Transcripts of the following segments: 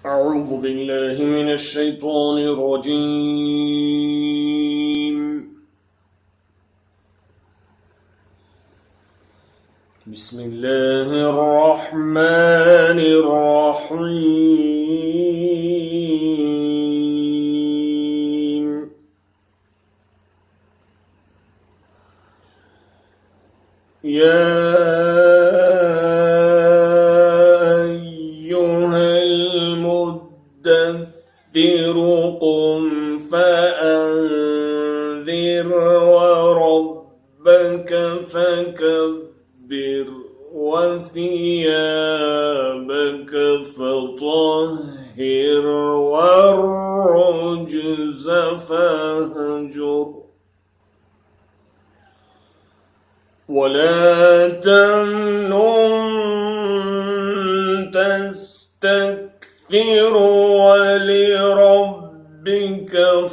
أعوذ بالله من الشيطان الرجيم. بسم الله الرحمن الرحيم. يا أيها المدثر قم فأنذر وربك فكبر وثيابك فطهر والرجز فاهجر ولا تمنن تستكثر ولربك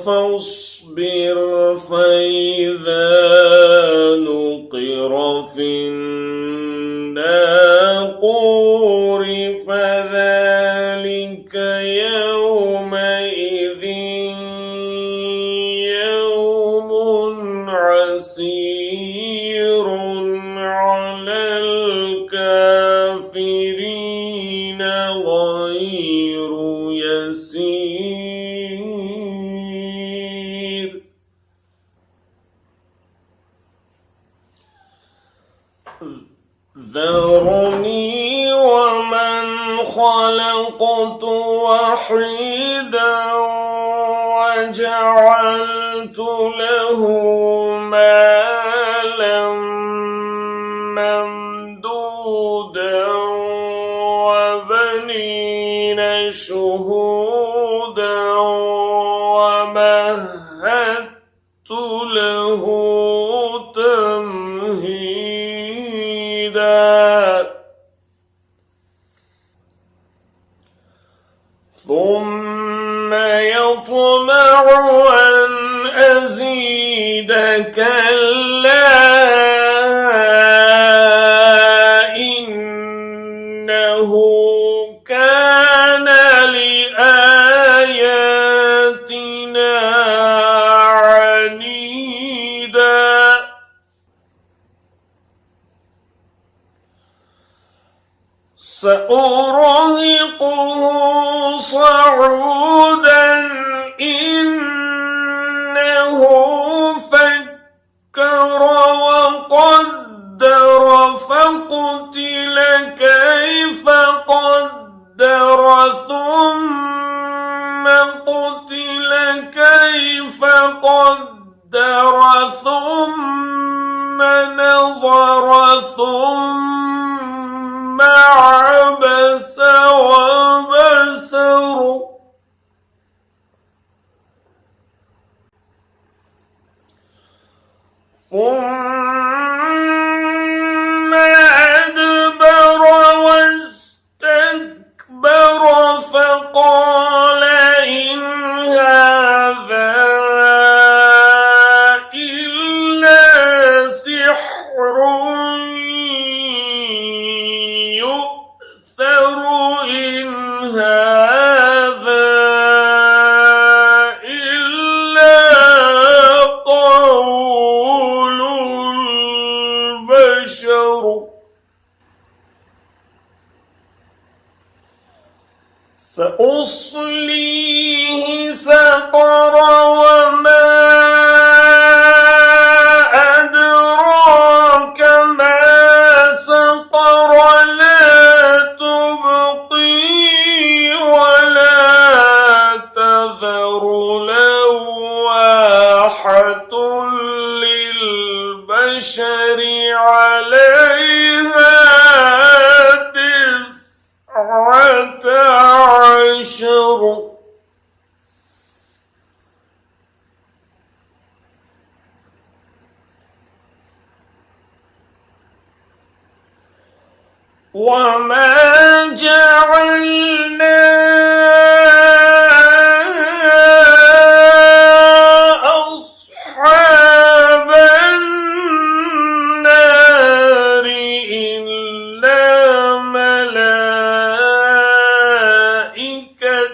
فاصبر فإذا نقر في الناقور فذلك يومئذ يوم عسير على الكافرين غير يسير. ذرني ومن خلقت وحيدا وجعلت له مالا ممدودا وبنين شهودا ومهدت له تمهيدا ثم يطمع أن أزيد كلا إنه كان لآياتنا عنيدا سأرهقه صعودا إنه فكر وقدر فقتل كيف قدر ثم قتل كيف قدر ثم نظر ثم عبس وبسر ثم أدبر واستكبر فقال إن هذا إلا سحر يؤثر إن هذا إلا قول البشر سأصليه سقر وما أدراك ما سقر لا تبقي ولا تذر لواحة للبشر عليها تسعة عشر وما جعلنا أصحاب النار إلا ملائكة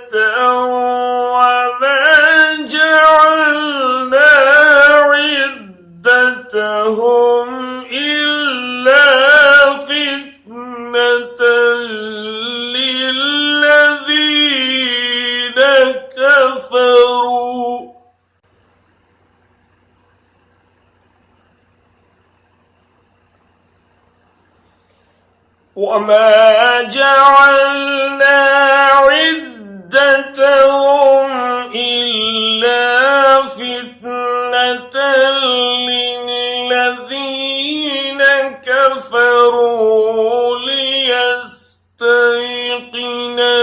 وما جعلنا عدتهم إلا فتنة للذين كفروا ليستيقن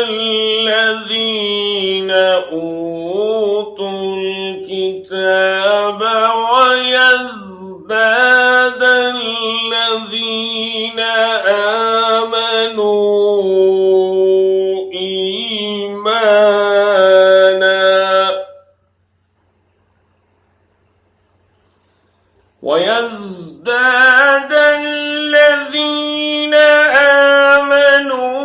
الذين أوتوا الكتاب ويزداد الذين آمنوا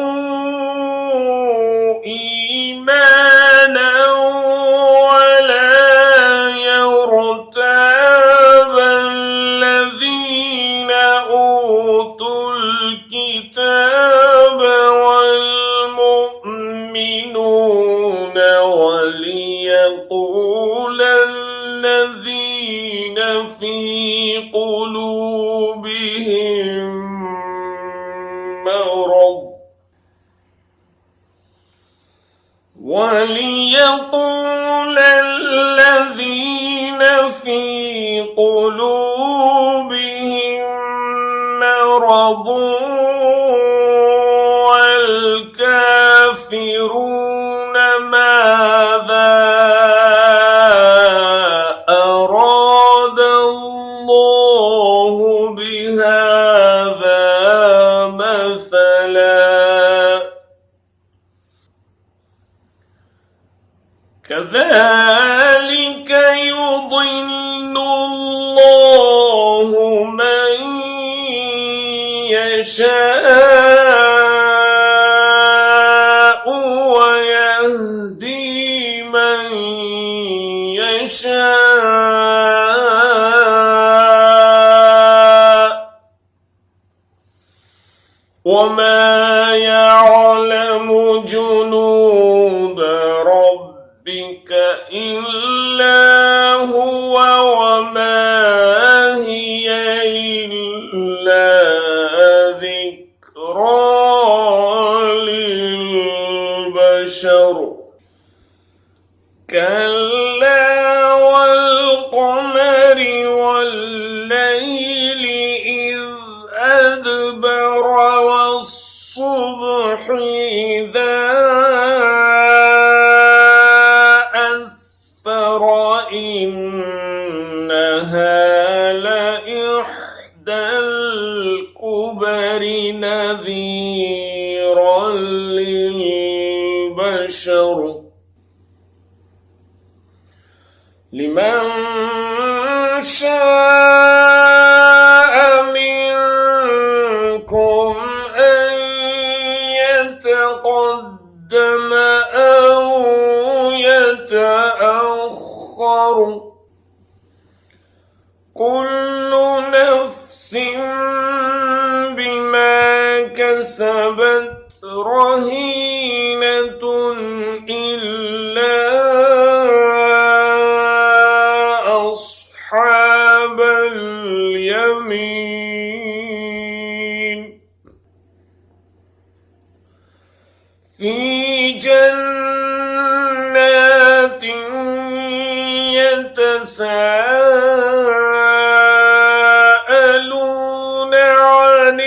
إيمانا ولا يرتاب الذين أوتوا الكتاب والمؤمنون وليقول الذين في قلوبهم مرض والكافرون ماذا أراد الله بهذا مثلا كذلك يضل الله من يشاء ويهدي من يشاء وما يعلم جنود ربك إلا هو وما هي إلا ذكرى للبشر كلا والقمر والليل إذ أدبر والصبح إذا أسفر إنها لإحدى الكبر نذيرا للبشر لمن شاء منكم أن يتقدم أو يتأخر كل نفس بما كسبت رهينة إلا أصحاب اليمين في جنات يتساءلون عن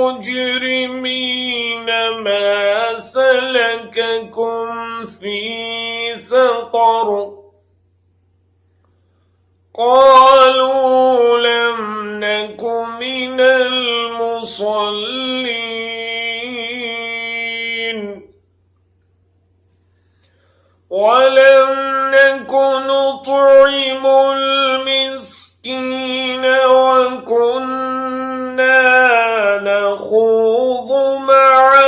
المجرمين ما سلككم في سقر قالوا لم نك من المصلين ولم نك نطعم المسكين وكنا نخوض مع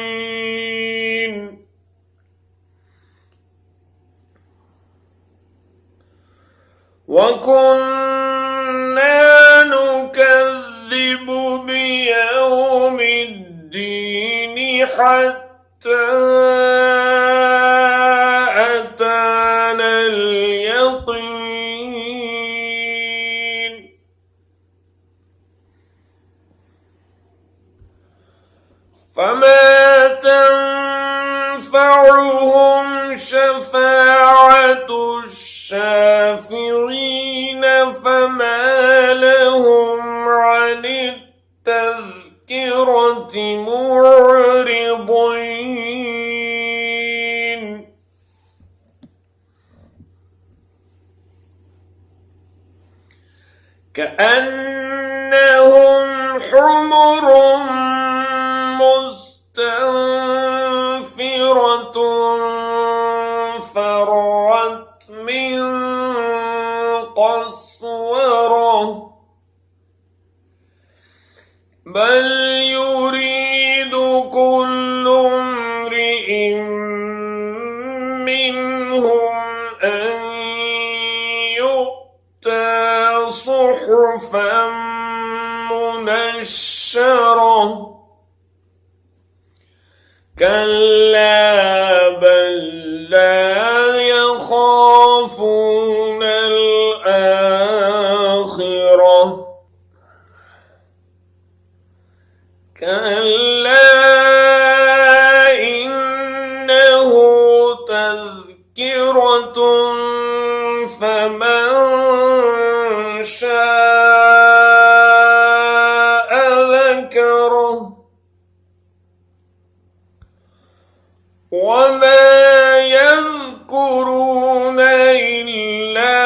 الخائضين وكنا نكذب بيوم الدين حتى أتانا اليقين فما تنفعهم شفاعة الشافعين فما لهم عن التذكرة معرضين كأنهم حمر مستنفرة فرت من قسورة بل يريد كل امرئ منهم أن يؤتى صحفا منشرة كلا بل لا يخافون الآخرة كلا إنه تذكرة فمن شاء ذكره وما يذكرون إلا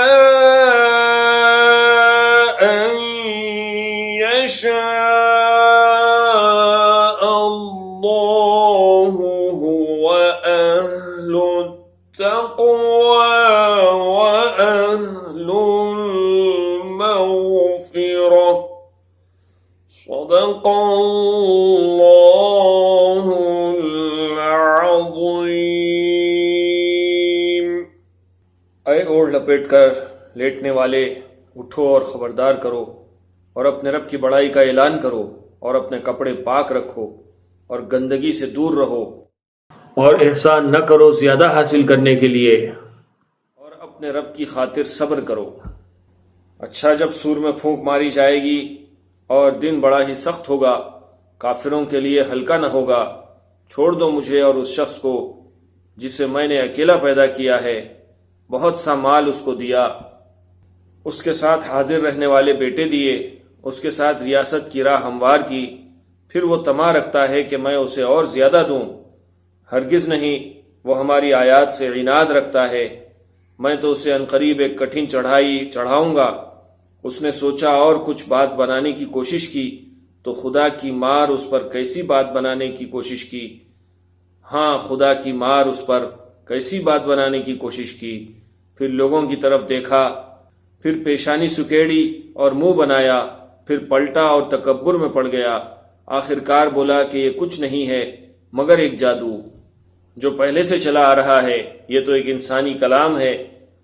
أن يشاء الله هو أهل التقوى وأهل المغفرة صدق الله العظیم۔ اے اوڑھ لپیٹ کر لیٹنے والے، اٹھو اور خبردار کرو، اور اپنے رب کی بڑائی کا اعلان کرو، اور اپنے کپڑے پاک رکھو، اور گندگی سے دور رہو، اور احسان نہ کرو زیادہ حاصل کرنے کے لیے، اور اپنے رب کی خاطر صبر کرو۔ اچھا، جب سور میں پھونک ماری جائے گی اور دن بڑا ہی سخت ہوگا، کافروں کے لیے ہلکا نہ ہوگا۔ چھوڑ دو مجھے اور اس شخص کو جسے میں نے اکیلا پیدا کیا ہے، بہت سا مال اس کو دیا، اس کے ساتھ حاضر رہنے والے بیٹے دیے، اس کے ساتھ ریاست کی راہ ہموار کی، پھر وہ طمع رکھتا ہے کہ میں اسے اور زیادہ دوں۔ ہرگز نہیں، وہ ہماری آیات سے عناد رکھتا ہے، میں تو اسے عنقریب ایک کٹھن چڑھائی چڑھاؤں گا۔ اس نے سوچا اور کچھ بات بنانے کی کوشش کی تو خدا کی مار اس پر کیسی بات بنانے کی کوشش کی۔ ہاں، خدا کی مار اس پر کیسی بات بنانے کی کوشش کی۔ پھر لوگوں کی طرف دیکھا، پھر پیشانی سکیڑی اور منہ بنایا، پھر پلٹا اور تکبر میں پڑ گیا۔ آخر کار بولا کہ یہ کچھ نہیں ہے مگر ایک جادو جو پہلے سے چلا آ رہا ہے، یہ تو ایک انسانی کلام ہے،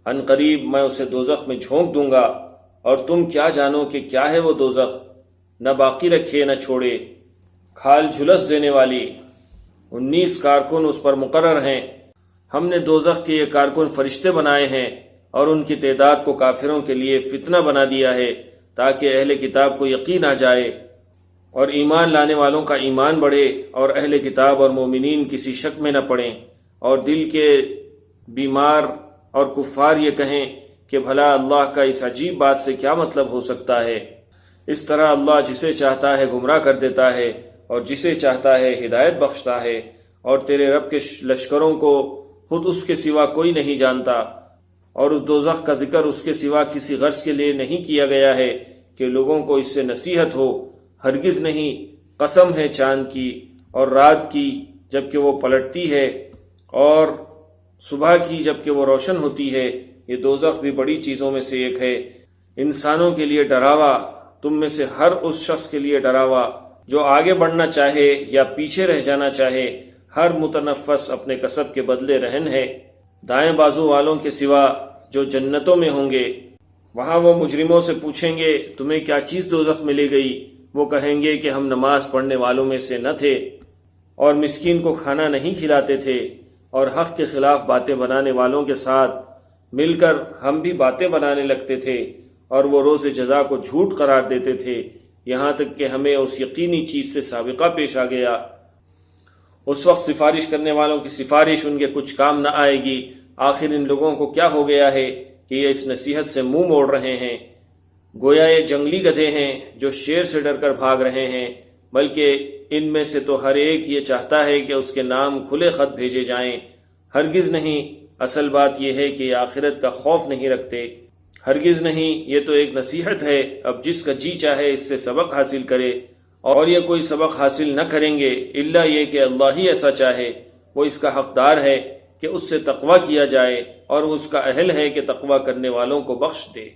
عنقریب میں اسے دوزخ میں جھونک دوں گا، اور تم کیا جانو کہ کیا ہے وہ دوزخ، نہ باقی رکھے نہ چھوڑے، کھال جھلس دینے والی۔ 19 کارکن اس پر مقرر ہیں۔ ہم نے دوزخ کے یہ کارکن فرشتے بنائے ہیں، اور ان کی تعداد کو کافروں کے لیے فتنہ بنا دیا ہے تاکہ اہل کتاب کو یقین آ جائے اور ایمان لانے والوں کا ایمان بڑھے، اور اہل کتاب اور مومنین کسی شک میں نہ پڑیں، اور دل کے بیمار اور کفار یہ کہیں کہ بھلا اللہ کا اس عجیب بات سے کیا مطلب ہو سکتا ہے۔ اس طرح اللہ جسے چاہتا ہے گمراہ کر دیتا ہے اور جسے چاہتا ہے ہدایت بخشتا ہے، اور تیرے رب کے لشکروں کو خود اس کے سوا کوئی نہیں جانتا، اور اس دوزخ کا ذکر اس کے سوا کسی غرض کے لیے نہیں کیا گیا ہے کہ لوگوں کو اس سے نصیحت ہو، ہرگز نہیں۔ قسم ہے چاند کی اور رات کی جب کہ وہ پلٹتی ہے، اور صبح کی جب کہ وہ روشن ہوتی ہے، یہ دوزخ بھی بڑی چیزوں میں سے ایک ہے۔ انسانوں کے لیے ڈراوا، تم میں سے ہر اس شخص کے لیے ڈراوا جو آگے بڑھنا چاہے یا پیچھے رہ جانا چاہے، ہر متنفس اپنے کسب کے بدلے رہن ہے۔ دائیں بازو والوں کے سوا جو جنتوں میں ہوں گے، وہاں وہ مجرموں سے پوچھیں گے تمہیں کیا چیز دوزخ میں لے گئی؟ وہ کہیں گے کہ ہم نماز پڑھنے والوں میں سے نہ تھے، اور مسکین کو کھانا نہیں کھلاتے تھے، اور حق کے خلاف باتیں بنانے والوں کے ساتھ مل کر ہم بھی باتیں بنانے لگتے تھے، اور وہ روز جزا کو جھوٹ قرار دیتے تھے، یہاں تک کہ ہمیں اس یقینی چیز سے سابقہ پیش آ گیا اس وقت سفارش کرنے والوں کی سفارش ان کے کچھ کام نہ آئے گی۔ آخر ان لوگوں کو کیا ہو گیا ہے کہ یہ اس نصیحت سے منہ موڑ رہے ہیں؟ گویا یہ جنگلی گدھے ہیں جو شیر سے ڈر کر بھاگ رہے ہیں، بلکہ ان میں سے تو ہر ایک یہ چاہتا ہے کہ اس کے نام کھلے خط بھیجے جائیں۔ ہرگز نہیں، اصل بات یہ ہے کہ یہ آخرت کا خوف نہیں رکھتے۔ ہرگز نہیں، یہ تو ایک نصیحت ہے، اب جس کا جی چاہے اس سے سبق حاصل کرے، اور یہ کوئی سبق حاصل نہ کریں گے الا یہ کہ اللہ ہی ایسا چاہے۔ وہ اس کا حقدار ہے کہ اس سے تقویٰ کیا جائے، اور وہ اس کا اہل ہے کہ تقویٰ کرنے والوں کو بخش دے۔